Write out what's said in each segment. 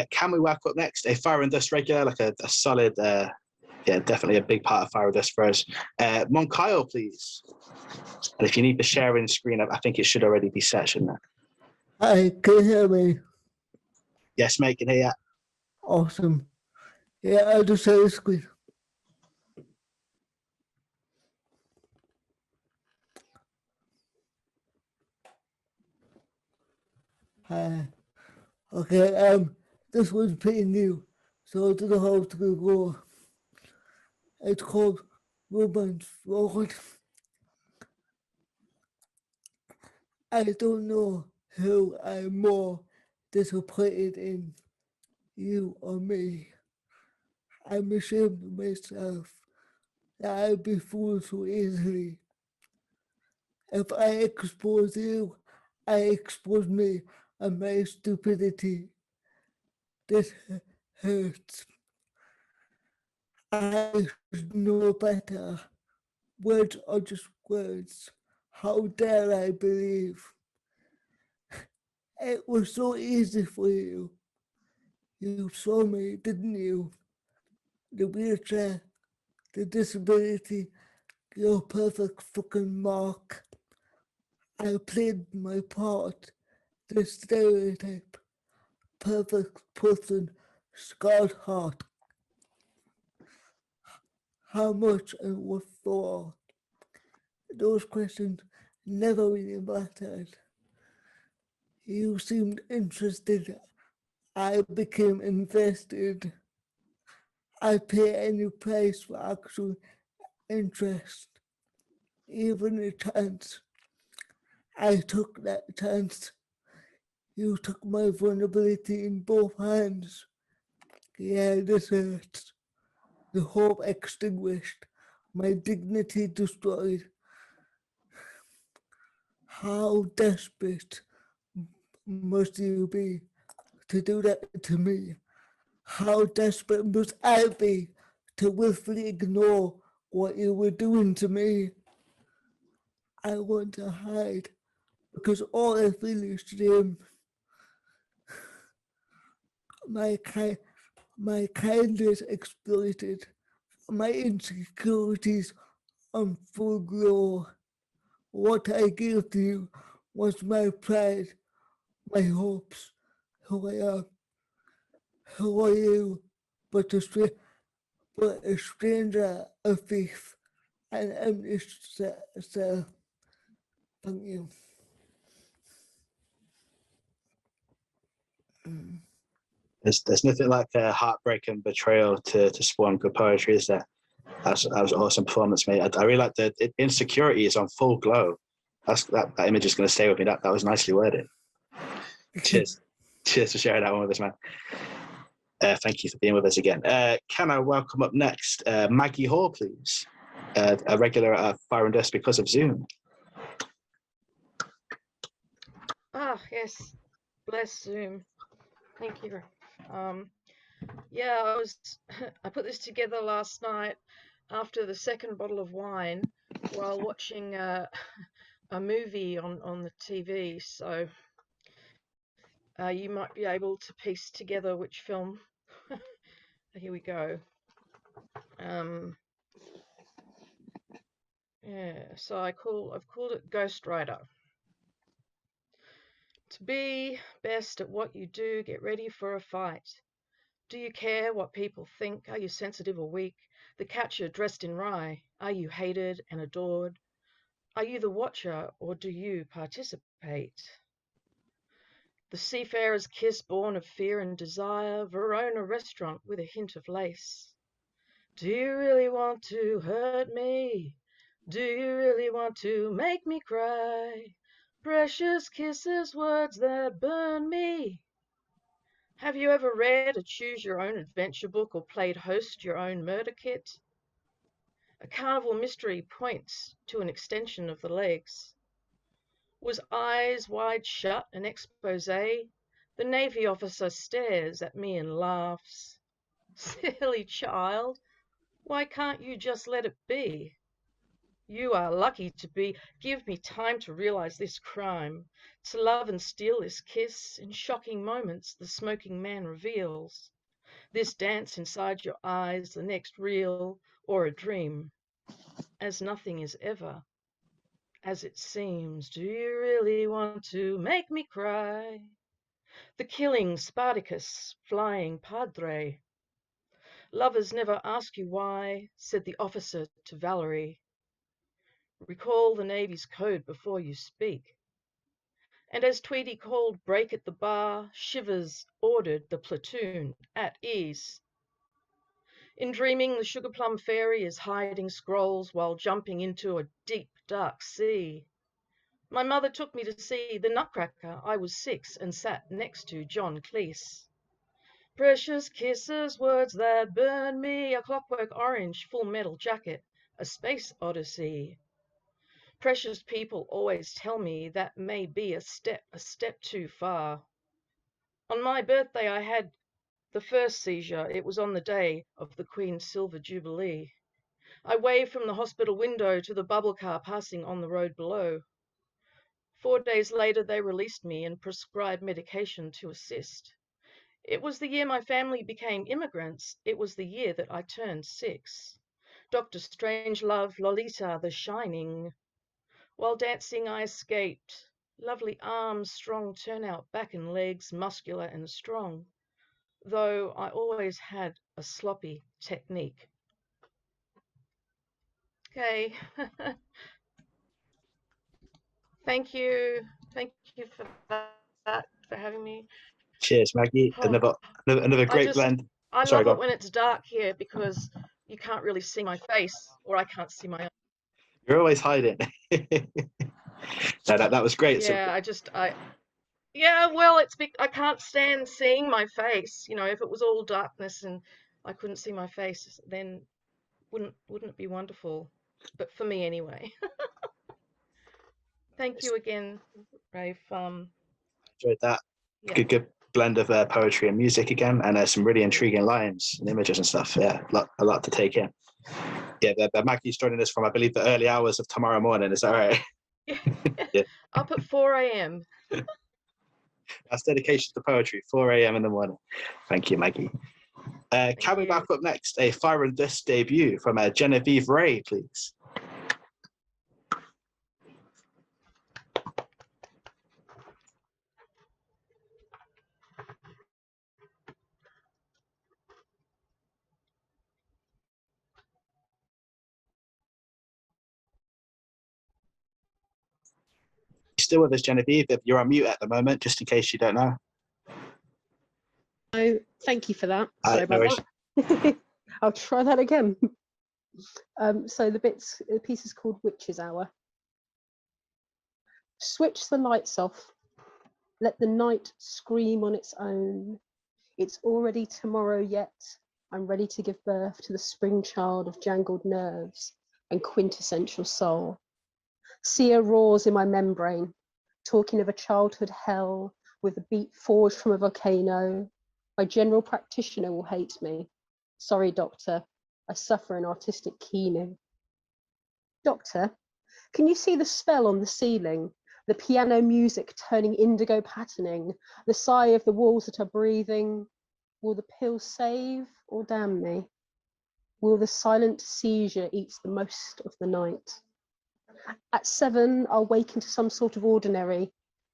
Can we work up next? A Fire and Dust regular, like a solid, yeah, definitely a big part of Fire and Dust for us. Munkyle, please. And if you need the sharing screen, I think it should already be set, shouldn't it? Hi, can you hear me? Yes, mate, can hear you. Awesome. Yeah, I'll just share the screen. Okay, this one's pretty new, so I don't know how to go. It's called Romance Road. I don't know who I'm more disappointed in, you or me. I'm ashamed of myself that I'd be fooled so easily. If I expose you, I expose me and my stupidity. This hurts. I should know better. Words are just words. How dare I believe? It was so easy for you. You saw me, didn't you? The wheelchair, the disability, your perfect fucking mark. I played my part, the stereotype, perfect person, scarred heart. How much and what for? Those questions never really mattered. You seemed interested. I became invested. I pay any price for actual interest, even a chance. I took that chance. You took my vulnerability in both hands. Yeah, this hurts. The hope extinguished, my dignity destroyed. How desperate must you be to do that to me? How desperate must I be to willfully ignore what you were doing to me? I want to hide because all I feel is shame. My kindness exploited, my insecurities on full glow. What I gave to you was my pride, my hopes, who I am. Who are you but a stranger, a thief, an empty cell? Thank you. There's nothing like a heartbreak and betrayal to spawn good poetry, is there? That was an awesome performance, mate. I really like the insecurity is on full glow. That image is going to stay with me. That was nicely worded. Cheers for sharing that one with us, man. Thank you for being with us again. Can I welcome up next Maggie Hall, please? A regular at Fire and Dust because of Zoom. Ah, yes. Bless Zoom. Thank you. Yeah, I put this together last night after the second bottle of wine while watching a movie on the TV. So you might be able to piece together which film. Here we go. Yeah, so I've called it Ghost Rider. To be best at what you do, get ready for a fight. Do you care what people think? Are you sensitive or weak? The catcher dressed in rye, are you hated and adored? Are you the watcher or do you participate? The seafarer's kiss born of fear and desire, Verona restaurant with a hint of lace. Do you really want to hurt me? Do you really want to make me cry? Precious kisses, words that burn me. Have you ever read a choose your own adventure book or played host your own murder kit? A carnival mystery points to an extension of the legs. Was eyes wide shut an expose? The Navy officer stares at me and laughs. Silly child, why can't you just let it be? You are lucky to give me time to realize this crime, to love and steal this kiss. In shocking moments, the smoking man reveals this dance inside your eyes, the next reel or a dream, as nothing is ever as it seems. Do you really want to make me cry? The killing Spartacus, flying Padre. Lovers never ask you why, said the officer to Valerie. Recall the Navy's code before you speak. And as Tweedy called break at the bar, Shivers ordered the platoon at ease. In dreaming, the Sugar Plum Fairy is hiding scrolls while jumping into a deep, dark sea. My mother took me to see the Nutcracker. I was 6 and sat next to John Cleese. Precious kisses, words that burn me, a clockwork orange, full metal jacket, a space odyssey. Precious people always tell me that may be a step too far. On my birthday, I had the first seizure. It was on the day of the Queen's Silver Jubilee. I waved from the hospital window to the bubble car passing on the road below. 4 days later, they released me and prescribed medication to assist. It was the year my family became immigrants. It was the year that I turned 6. Dr. Strangelove, Lolita, The Shining. While dancing, I escaped. Lovely arms, strong turnout back and legs, muscular and strong. Though I always had a sloppy technique. Okay. Thank you. Thank you for that, for having me. Cheers, Maggie. Oh, Another great blend. I Sorry, love go it on. when it's dark here because you can't really see my face, or I can't see my. You're always hiding. No, that was great. So, Yeah, yeah, well, I can't stand seeing my face. You know, if it was all darkness and I couldn't see my face, then wouldn't it be wonderful? But for me anyway. Thank you again, Rafe. enjoyed that. Yeah. Good blend of poetry and music again, and some really intriguing lines and images and stuff. Yeah, a lot to take in. Yeah, Maggie's joining us from, I believe, the early hours of tomorrow morning. Is that right? Yeah. Up at 4 a.m. That's dedication to poetry, 4 a.m. in the morning. Thank you, Maggie. Can we back up next a Fire and Dust debut from Genevieve Ray, please? Still with us, Genevieve? You're on mute at the moment, just in case you don't know. Oh, thank you for that. Sorry about that. I'll try that again. So the piece is called Witch's Hour. Switch the lights off. Let the night scream on its own. It's already tomorrow yet. I'm ready to give birth to the spring child of jangled nerves and quintessential soul. Seer roars in my membrane, talking of a childhood hell with a beat forged from a volcano. My general practitioner will hate me. Sorry, doctor, I suffer an artistic keening. Doctor, can you see the spell on the ceiling? The piano music turning indigo patterning, the sigh of the walls that are breathing. Will the pill save or damn me? Will the silent seizure eat the most of the night? At 7, I'll wake into some sort of ordinary,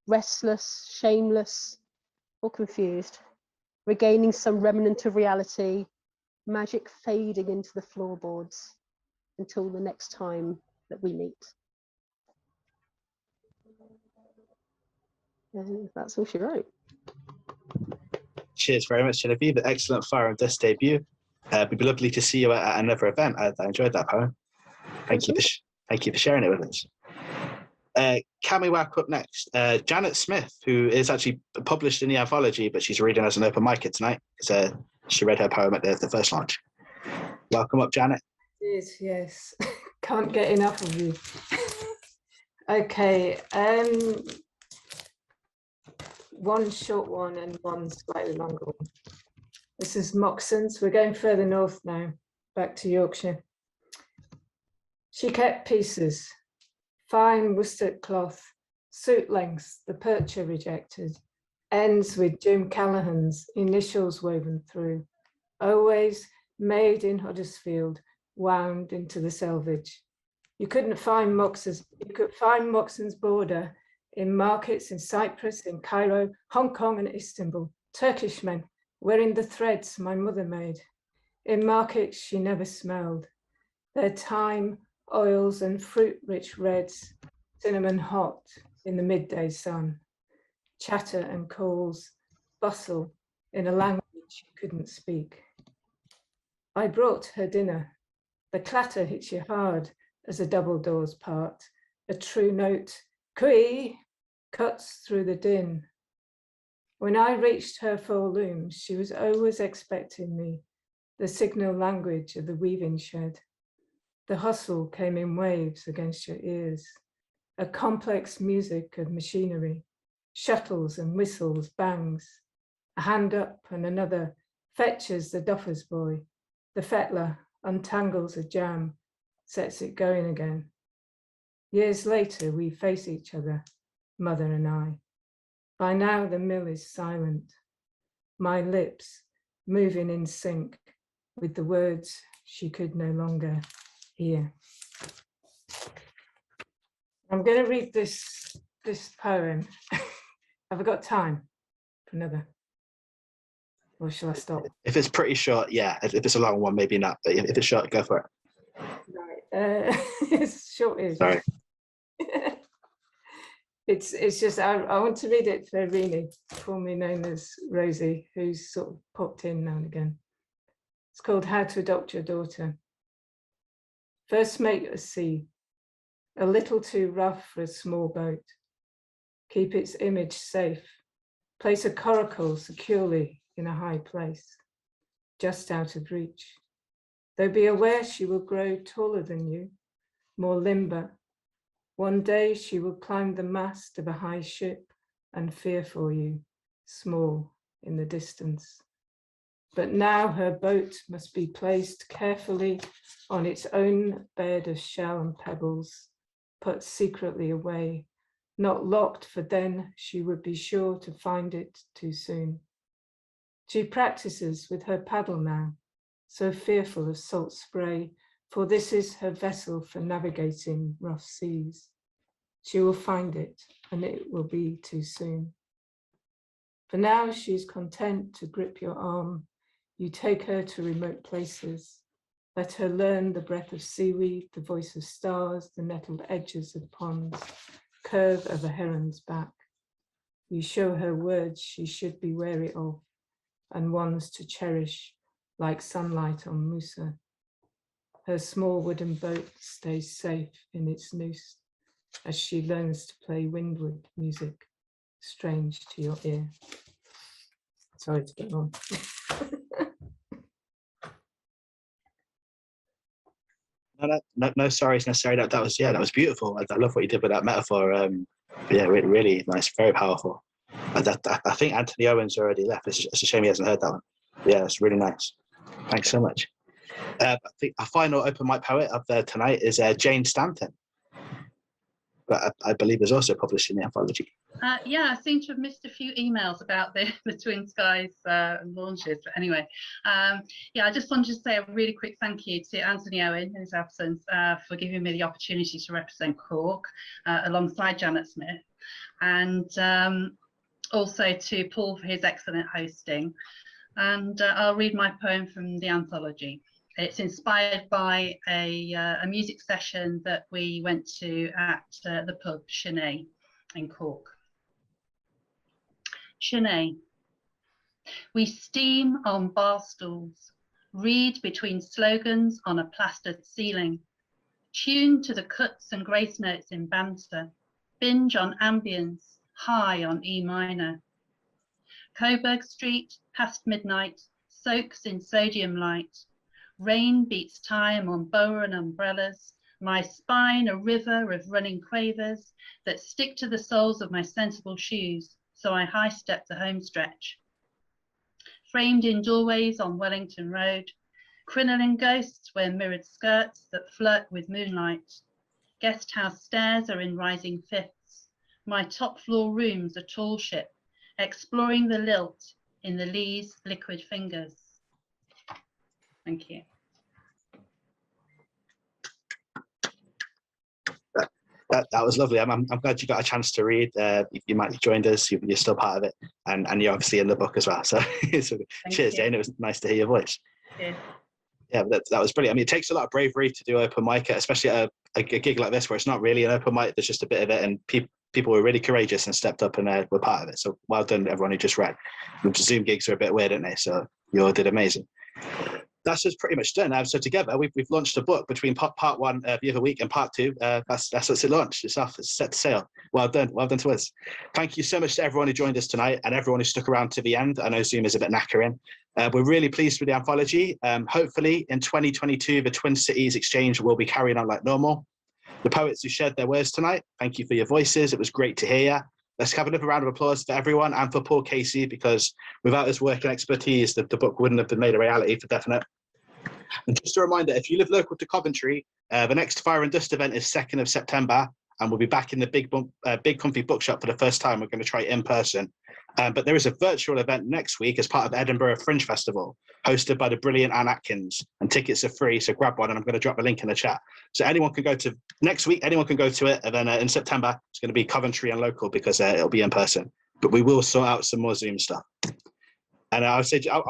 restless, shameless, or confused, regaining some remnant of reality, magic fading into the floorboards until the next time that we meet. And that's all she wrote. Cheers very much, Genevieve. Excellent Fire and Dust debut. It'd be lovely to see you at another event. I enjoyed that poem. Thank you for sharing it with us. Can we whack up next? Janet Smith, who is actually published in the anthology, but she's reading as an open mic tonight because she read her poem at the first launch. Welcome up, Janet. Yes. Can't get enough of you. Okay. One short one and one slightly longer one. This is Moxon's. We're going further north now, back to Yorkshire. She kept pieces, fine worsted cloth, suit lengths the purcher rejected, ends with Jim Callahan's initials woven through, always made in Huddersfield, wound into the selvage. You couldn't find Moxon's border in markets in Cyprus, in Cairo, Hong Kong and Istanbul, Turkish men wearing the threads my mother made. In markets she never smelled, their thyme, oils and fruit-rich reds, cinnamon hot in the midday sun, chatter and calls, bustle in a language she couldn't speak. I brought her dinner. The clatter hits you hard as a double doors part. A true note, cui, cuts through the din. When I reached her full loom, she was always expecting me, the signal language of the weaving shed. The hustle came in waves against your ears, a complex music of machinery, shuttles and whistles, bangs. A hand up and another fetches the duffer's boy. The fettler untangles a jam, sets it going again. Years later, we face each other, mother and I. By now, the mill is silent. My lips moving in sync with the words she could no longer hear. I'm going to read this poem. Have I got time for another? Or shall I stop? If it's pretty short, yeah. If it's a long one, maybe not. But if it's short, go for it. Right. It's short. Sorry. It's just I want to read it for Rini, formerly known as Rosie, who's sort of popped in now and again. It's called How to Adopt Your Daughter. First mate at sea, a little too rough for a small boat. Keep its image safe. Place a coracle securely in a high place, just out of reach. Though be aware she will grow taller than you, more limber. One day she will climb the mast of a high ship and fear for you, small in the distance. But now her boat must be placed carefully on its own bed of shell and pebbles, put secretly away, not locked, for then she would be sure to find it too soon. She practices with her paddle now, so fearful of salt spray, for this is her vessel for navigating rough seas. She will find it, and it will be too soon. For now she is content to grip your arm. You take her to remote places. Let her learn the breath of seaweed, the voice of stars, the nettled edges of ponds, curve of a heron's back. You show her words she should be wary of, and ones to cherish, like sunlight on Musa. Her small wooden boat stays safe in its noose as she learns to play windward music, strange to your ear. Sorry to get on. No sorries necessary. That was beautiful. I love what you did with that metaphor. Yeah, really nice, very powerful. I think Anthony Owen's already left. It's a shame he hasn't heard that one. Yeah, it's really nice. Thanks so much. I think our final open mic poet up there tonight is Jayne Stanton, but I believe is also published in the anthology. Yeah, I seem to have missed a few emails about the Twin Skies launches. But anyway, yeah, I just wanted to say a really quick thank you to Anthony Owen in his absence for giving me the opportunity to represent Cork alongside Janet Smith, and also to Paul for his excellent hosting. And I'll read my poem from the anthology. It's inspired by a music session that we went to at the pub Chennai in Cork. Chennai. We steam on bar stools, read between slogans on a plastered ceiling, tune to the cuts and grace notes in banter, binge on ambience, high on E minor. Coburg Street, past midnight, soaks in sodium light. Rain beats time on boa and umbrellas, my spine a river of running quavers that stick to the soles of my sensible shoes, so I high-step the home stretch. Framed in doorways on Wellington Road, Crinoline ghosts wear mirrored skirts that flirt with moonlight. Guest house stairs are in rising fifths. My top floor room's a tall ship, exploring the lilt in the Lee's liquid fingers. Thank you. That was lovely. I'm glad you got a chance to read. You might have joined us. You're still part of it, and you're obviously in the book as well. So, cheers, Jane. It was nice to hear your voice. Yeah. Yeah, that was brilliant. I mean, it takes a lot of bravery to do open mic, especially at a gig like this where it's not really an open mic. There's just a bit of it, and people were really courageous and stepped up and were part of it. So well done, everyone who just read. The Zoom gigs are a bit weird, aren't they? So you all did amazing. That's just pretty much done. So together we've launched a book between part one the other week and part two. That's what's it launched. It's off. It's set to sail. Well done to us. Thank you so much to everyone who joined us tonight and everyone who stuck around to the end. I know Zoom is a bit knackering. We're really pleased with the anthology. Hopefully in 2022 the Twin Cities exchange will be carrying on like normal. The poets who shared their words tonight, thank you for your voices. It was great to hear you. Let's have another round of applause for everyone and for Paul Casey, because without his work and expertise, the book wouldn't have been made a reality for definite. And just a reminder, if you live local to Coventry, the next Fire and Dust event is 2nd of September, and we'll be back in the Big Comfy Bookshop for the first time. We're going to try it in person. But there is a virtual event next week as part of Edinburgh Fringe Festival, hosted by the brilliant Anne Atkins, and tickets are free, so grab one, and I'm going to drop a link in the chat. So anyone can go to next week, anyone can go to it, and then in September, it's going to be Coventry and local because it'll be in person. But we will sort out some more Zoom stuff. And I'll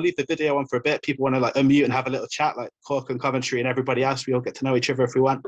leave the video on for a bit. People want to like unmute and have a little chat, like Cork and Coventry and everybody else. We all get to know each other if we want.